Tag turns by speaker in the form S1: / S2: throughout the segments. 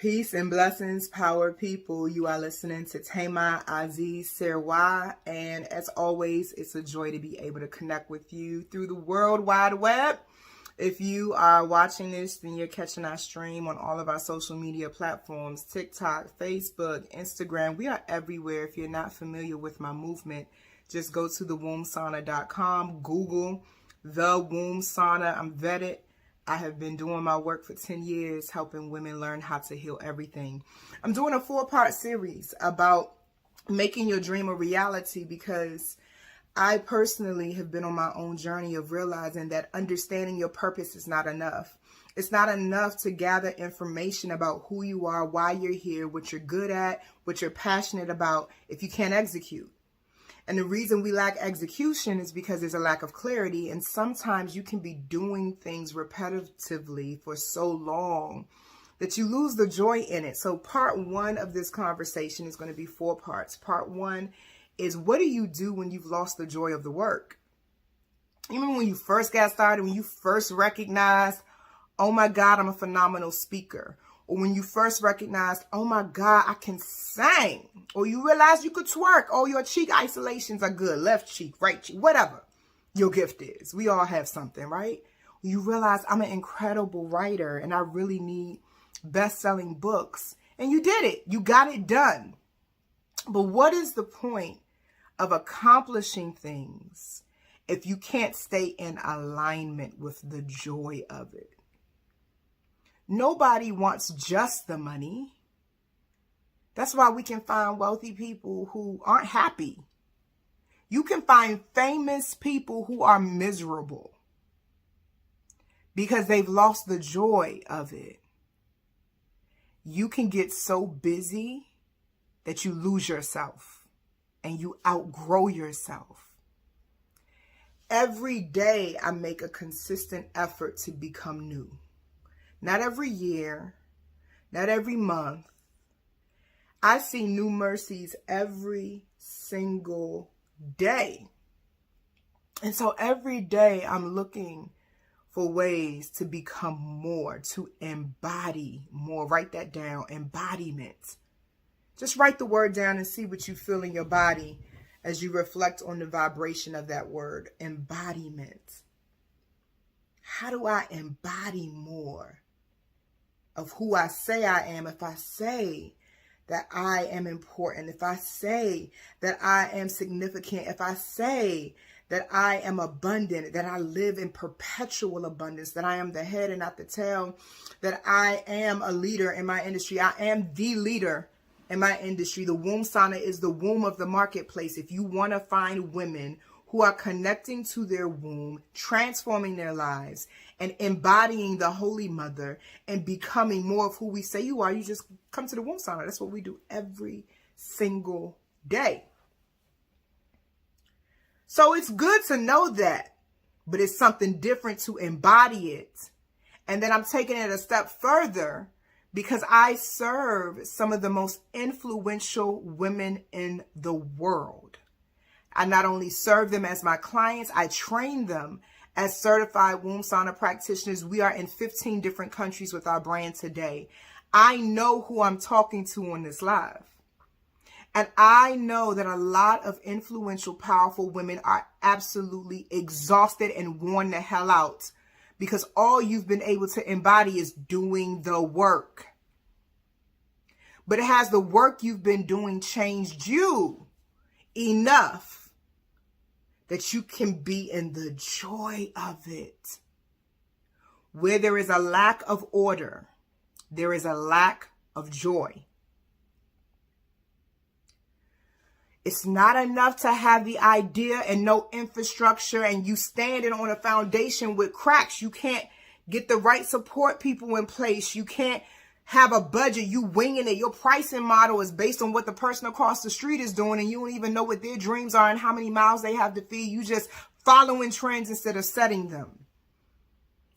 S1: Peace and blessings, power people. You are listening to Thema Aziz Serwa, and as always, it's a joy to be able to connect with you through the World Wide Web. If you are watching this, then you're catching our stream on all of our social media platforms, TikTok, Facebook, Instagram. We are everywhere. If you're not familiar with my movement, just go to thewombsauna.com, Google The Womb Sauna. I'm vetted. I have been doing my work for 10 years, helping women learn how to heal everything. I'm doing a 4-part series about making your dream a reality because I personally have been on my own journey of realizing that understanding your purpose is not enough. It's not enough to gather information about who you are, why you're here, what you're good at, what you're passionate about, if you can't execute. And the reason we lack execution is because there's a lack of clarity. And sometimes you can be doing things repetitively for so long that you lose the joy in it. So part 1 of this conversation is going to be 4 parts. Part 1 is, what do you do when you've lost the joy of the work? Even when you first got started, when you first recognized, oh my God, I'm a phenomenal speaker. Or when you first recognized, oh my God, I can sing. Or you realize you could twerk. Oh, your cheek isolations are good. Left cheek, right cheek, whatever your gift is. We all have something, right? You realize I'm an incredible writer and I really need best-selling books. And you did it. You got it done. But what is the point of accomplishing things if you can't stay in alignment with the joy of it? Nobody wants just the money. That's why we can find wealthy people who aren't happy. You can find famous people who are miserable because they've lost the joy of it. You can get so busy that you lose yourself and you outgrow yourself. Every day I make a consistent effort to become new. Not every year, not every month. I see new mercies every single day. And so every day I'm looking for ways to become more, to embody more. Write that down, embodiment. Just write the word down and see what you feel in your body as you reflect on the vibration of that word, embodiment. How do I embody more of who I say I am? If I say that I am important, if I say that I am significant, if I say that I am abundant, that I live in perpetual abundance, that I am the head and not the tail, that I am a leader in my industry, I am the leader in my industry. The womb sauna is the womb of the marketplace. If you want to find women who are connecting to their womb, transforming their lives, and embodying the Holy Mother and becoming more of who we say you are, you just come to the womb sauna. That's what we do every single day. So it's good to know that, but it's something different to embody it. And then I'm taking it a step further because I serve some of the most influential women in the world. I not only serve them as my clients, I train them as certified womb sauna practitioners. We are in 15 different countries with our brand today. I know who I'm talking to on this live. And I know that a lot of influential, powerful women are absolutely exhausted and worn the hell out because all you've been able to embody is doing the work. But has the work you've been doing changed you enough that you can be in the joy of it? Where there is a lack of order, there is a lack of joy. It's not enough to have the idea and no infrastructure and you standing on a foundation with cracks. You can't get the right support people in place. You can't have a budget. You winging it. Your pricing model is based on what the person across the street is doing and you don't even know what their dreams are and how many miles they have to feed. You just following trends instead of setting them.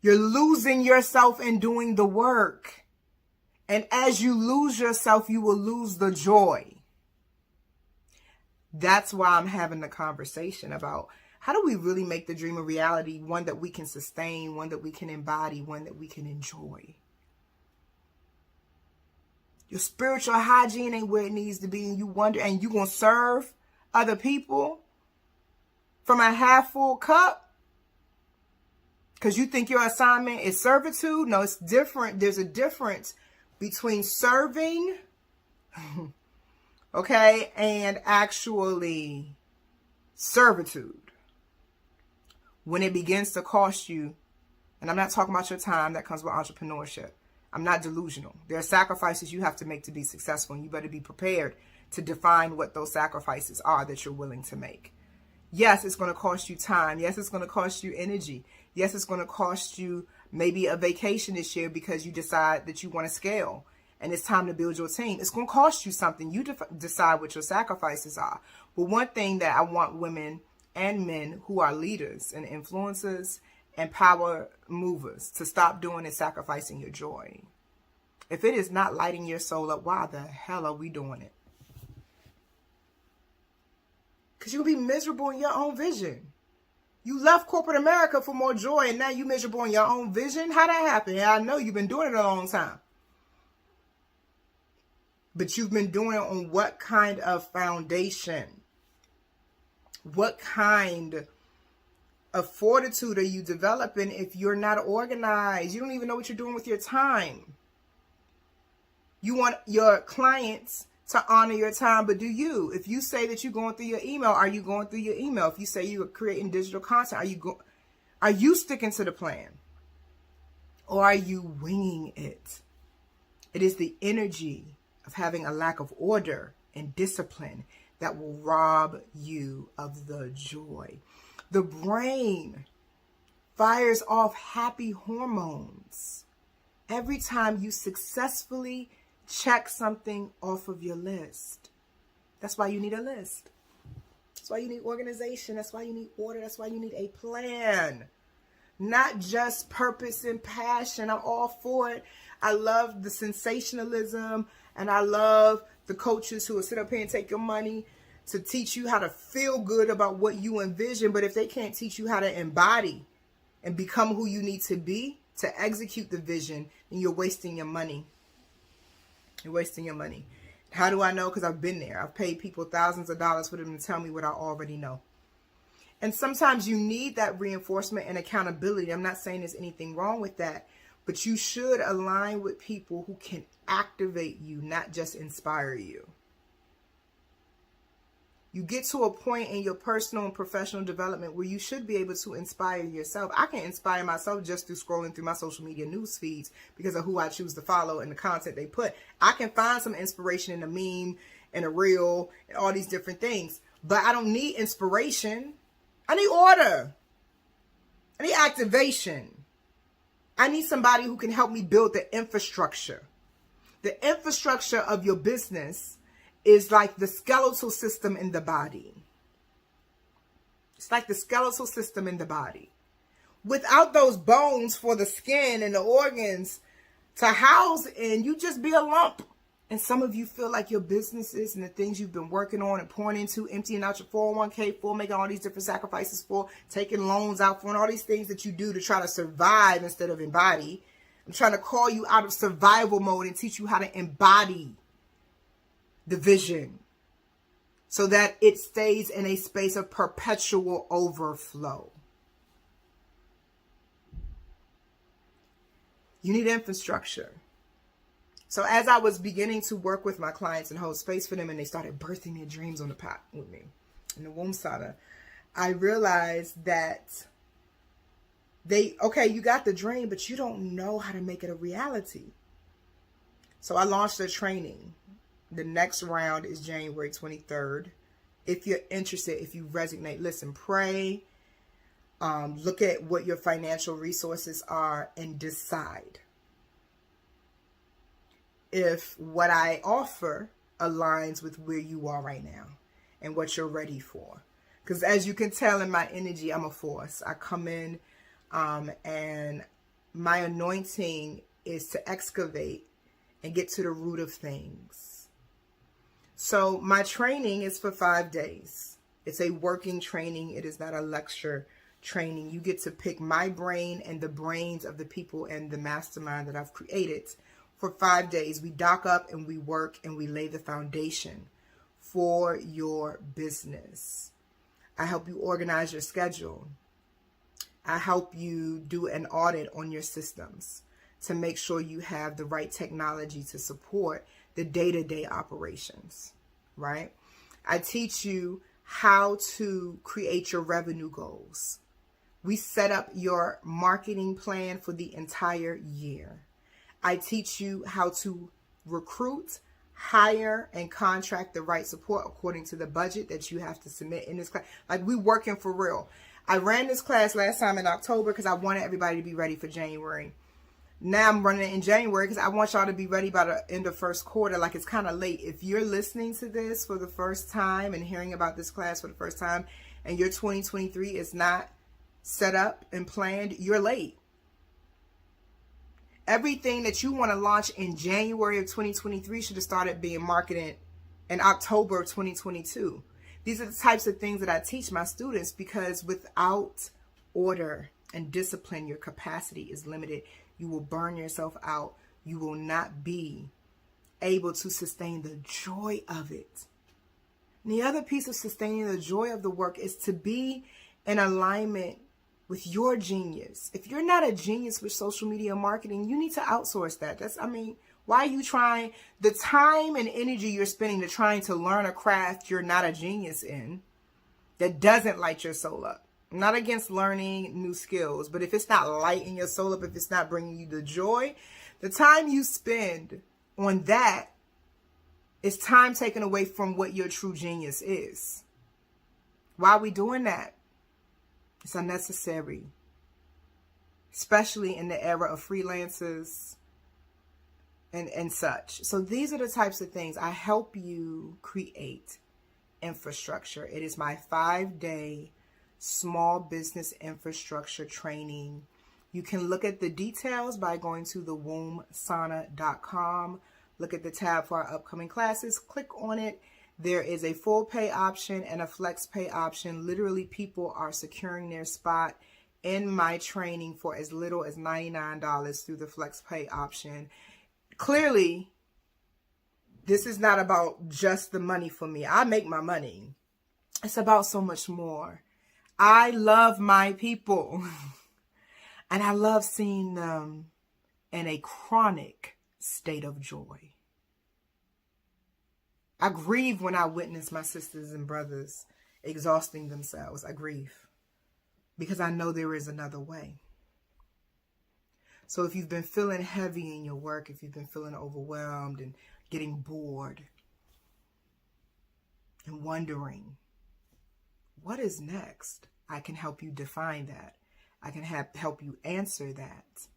S1: You're losing yourself in doing the work. And as you lose yourself, you will lose the joy. That's why I'm having the conversation about how do we really make the dream a reality, one that we can sustain, one that we can embody, one that we can enjoy. Your spiritual hygiene ain't where it needs to be, and you wonder, and you gonna serve other people from a half full cup because you think your assignment is servitude. No, it's different. There's a difference between serving, okay, and actually servitude. When it begins to cost you, and I'm not talking about your time, that comes with entrepreneurship. I'm not delusional. There are sacrifices you have to make to be successful, and you better be prepared to define what those sacrifices are that you're willing to make. Yes, it's going to cost you time. Yes, it's going to cost you energy. Yes, it's going to cost you maybe a vacation this year because you decide that you want to scale and it's time to build your team. It's going to cost you something. You decide what your sacrifices are. But one thing that I want women and men who are leaders and influencers and power movers to stop doing is sacrificing your joy. If it is not lighting your soul up, why the hell are we doing it? Because you'll be miserable in your own vision. You left corporate America for more joy, and now you're miserable in your own vision. How that happened? Yeah, I know you've been doing it a long time. But you've been doing it on what kind of foundation? What kind of fortitude are you developing if you're not organized? You don't even know what you're doing with your time. You want your clients to honor your time, but do you? If you say that you're going through your email, are you going through your email? If you say you're creating digital content, are you sticking to the plan? Or are you winging it? It is the energy of having a lack of order and discipline that will rob you of the joy. The brain fires off happy hormones every time you successfully check something off of your list. That's why you need a list. That's why you need organization. That's why you need order. That's why you need a plan. Not just purpose and passion. I'm all for it. I love the sensationalism, and I love the coaches who will sit up here and take your money to teach you how to feel good about what you envision. But if they can't teach you how to embody and become who you need to be to execute the vision, then you're wasting your money. You're wasting your money. How do I know? Because I've been there. I've paid people thousands of dollars for them to tell me what I already know. And sometimes you need that reinforcement and accountability. I'm not saying there's anything wrong with that, but you should align with people who can activate you, not just inspire you. You get to a point in your personal and professional development where you should be able to inspire yourself. I can inspire myself just through scrolling through my social media news feeds because of who I choose to follow and the content they put. I can find some inspiration in a meme and a reel and all these different things, but I don't need inspiration. I need order. I need activation. I need somebody who can help me build the infrastructure. The infrastructure of your business is like the skeletal system in the body. It's like the skeletal system in the body. Without those bones for the skin and the organs to house in, you just be a lump. And some of you feel like your businesses and the things you've been working on and pouring into, emptying out your 401k for, making all these different sacrifices for, taking loans out for, and all these things that you do to try to survive instead of embody. I'm trying to call you out of survival mode and teach you how to embody the vision so that it stays in a space of perpetual overflow. You need infrastructure. So as I was beginning to work with my clients and hold space for them, and they started birthing their dreams on the pot with me in the womb sauna, I realized that you got the dream, but you don't know how to make it a reality. So I launched a training. The next round is January 23rd. If you're interested, if you resonate, listen, pray, look at what your financial resources are and decide if what I offer aligns with where you are right now and what you're ready for. Because as you can tell in my energy, I'm a force. I come in and my anointing is to excavate and get to the root of things. So my training is for 5 days. It's a working training. It is not a lecture training. You get to pick my brain and the brains of the people and the mastermind that I've created For 5 days, we dock up and we work and we lay the foundation for your business. I help you organize your schedule. I help you do an audit on your systems to make sure you have the right technology to support the day-to-day operations, right? I teach you how to create your revenue goals. We set up your marketing plan for the entire year. I teach you how to recruit, hire, and contract the right support according to the budget that you have to submit in this class. Like, we working for real. I ran this class last time in October because I wanted everybody to be ready for January. Now I'm running it in January because I want y'all to be ready by the end of first quarter. Like, it's kind of late. If you're listening to this for the first time and hearing about this class for the first time and your 2023 is not set up and planned, you're late. Everything that you want to launch in January of 2023 should have started being marketed in October of 2022. These are the types of things that I teach my students, because without order and discipline, your capacity is limited. You will burn yourself out. You will not be able to sustain the joy of it. And the other piece of sustaining the joy of the work is to be in alignment with your genius. If you're not a genius with social media marketing, you need to outsource that. Why are you trying? The time and energy you're spending trying to learn a craft you're not a genius in, that doesn't light your soul up. I'm not against learning new skills, but if it's not lighting your soul up, if it's not bringing you the joy, the time you spend on that is time taken away from what your true genius is. Why are we doing that? It's unnecessary, especially in the era of freelancers and such. So these are the types of things I help you create infrastructure. It is my 5-day small business infrastructure training. You can look at the details by going to thewombsauna.com. Look at the tab for our upcoming classes. Click on it. There is a full pay option and a flex pay option. Literally, people are securing their spot in my training for as little as $99 through the flex pay option. Clearly, this is not about just the money for me. I make my money. It's about so much more. I love my people, and I love seeing them in a chronic state of joy. I grieve when I witness my sisters and brothers exhausting themselves. I grieve because I know there is another way. So if you've been feeling heavy in your work, if you've been feeling overwhelmed and getting bored and wondering, what is next? I can help you define that. I can help you answer that.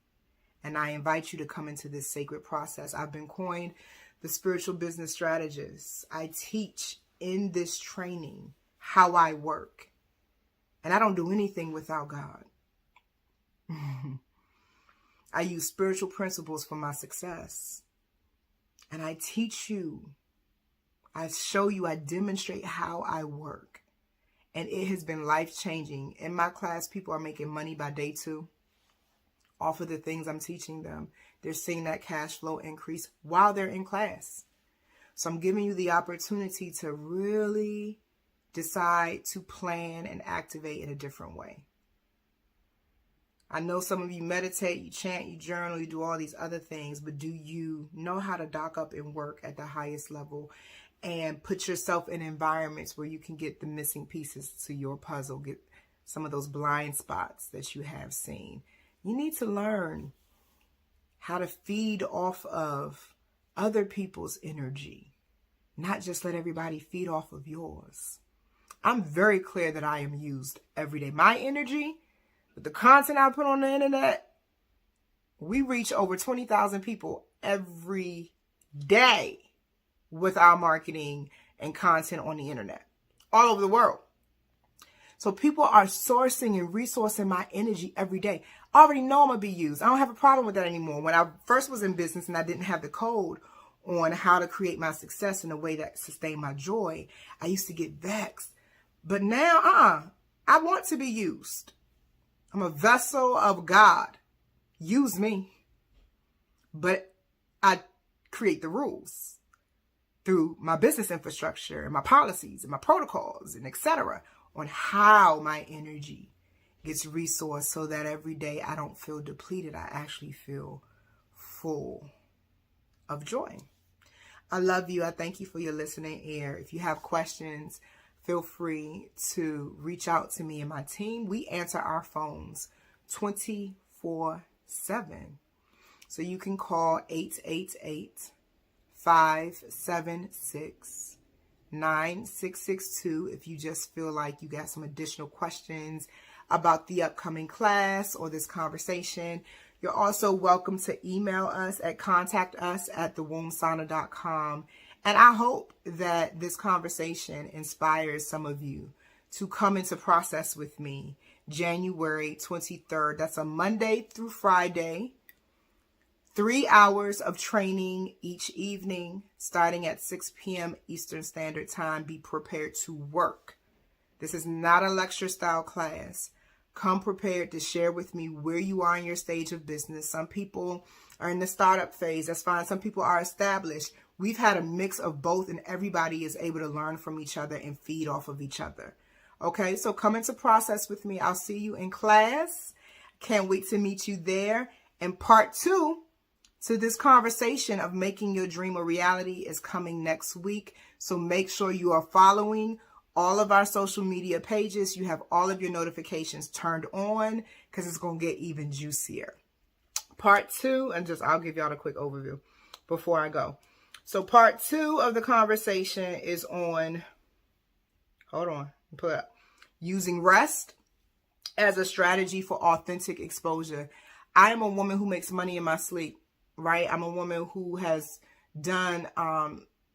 S1: And I invite you to come into this sacred process. I've been coined the spiritual business strategist. I teach in this training how I work. And I don't do anything without God. I use spiritual principles for my success. And I teach you, I show you, I demonstrate how I work. And it has been life-changing. In my class, people are making money by day 2 off of the things I'm teaching them. They're seeing that cash flow increase while they're in class. So I'm giving you the opportunity to really decide to plan and activate in a different way. I know some of you meditate, you chant, you journal, you do all these other things, but do you know how to dock up and work at the highest level and put yourself in environments where you can get the missing pieces to your puzzle, get some of those blind spots that you have seen? You need to learn how to feed off of other people's energy, not just let everybody feed off of yours. I'm very clear that I am used every day. My energy, with the content I put on the internet, we reach over 20,000 people every day with our marketing and content on the internet, all over the world. So people are sourcing and resourcing my energy every day. I already know I'm going to be used. I don't have a problem with that anymore. When I first was in business and I didn't have the code on how to create my success in a way that sustained my joy, I used to get vexed. But now, I want to be used. I'm a vessel of God. Use me. But I create the rules through my business infrastructure and my policies and my protocols and etc. on how my energy gets resourced so that every day I don't feel depleted. I actually feel full of joy. I love you. I thank you for your listening ear. If you have questions, feel free to reach out to me and my team. We answer our phones 24/7. So you can call 888-576-9662 if you just feel like you got some additional questions about the upcoming class or this conversation. You're also welcome to email us at contactus@thewombsauna.com. And I hope that this conversation inspires some of you to come into process with me January 23rd. That's a Monday through Friday. 3 hours of training each evening, starting at 6 p.m. Eastern Standard Time. Be prepared to work. This is not a lecture style class. Come prepared to share with me where you are in your stage of business. Some people are in the startup phase. That's fine. Some people are established. We've had a mix of both, and everybody is able to learn from each other and feed off of each other. Okay, so come into process with me. I'll see you in class. Can't wait to meet you there. And part 2 to this conversation of making your dream a reality is coming next week. So make sure you are following all of our social media pages. You have all of your notifications turned on because it's going to get even juicier. Part 2, and I'll give y'all a quick overview before I go. So part 2 of the conversation is on, pull it up, using rest as a strategy for authentic exposure. I am a woman who makes money in my sleep, right? I'm a woman who has done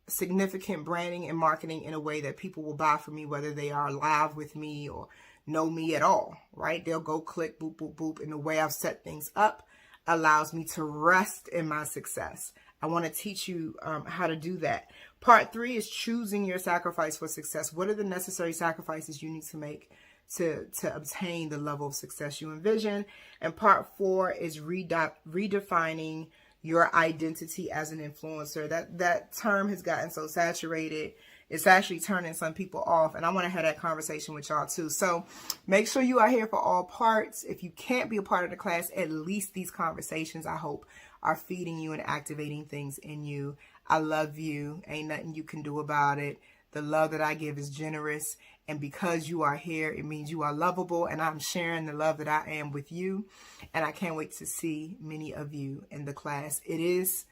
S1: significant branding and marketing in a way that people will buy from me, whether they are live with me or know me at all, right? They'll go click, boop, boop, boop. And the way I've set things up allows me to rest in my success. I want to teach you how to do that. Part 3 is choosing your sacrifice for success. What are the necessary sacrifices you need to make to obtain the level of success you envision? And part 4 is redefining your identity as an influencer. That term has gotten so saturated, it's actually turning some people off. And I want to have that conversation with y'all too. So make sure you are here for all parts. If you can't be a part of the class, at least these conversations, I hope, are feeding you and activating things in you. I love you. Ain't nothing you can do about it. The love that I give is generous. And because you are here, it means you are lovable. And I'm sharing the love that I am with you. And I can't wait to see many of you in the class. It is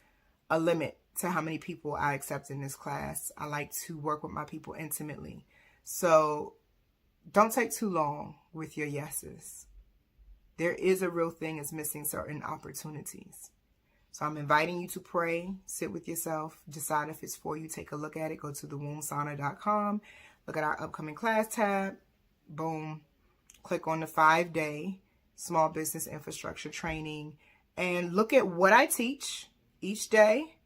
S1: a limit to how many people I accept in this class. I like to work with my people intimately. So don't take too long with your yeses. There is a real thing is missing certain opportunities. So I'm inviting you to pray, sit with yourself, decide if it's for you, take a look at it, go to thewombsauna.com, look at our upcoming class tab, boom, click on the 5-day small business infrastructure training and look at what I teach each day.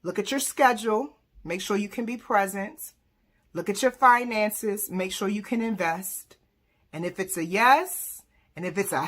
S1: Look at your schedule, make sure you can be present, look at your finances, make sure you can invest. And if it's a yes, and if it's a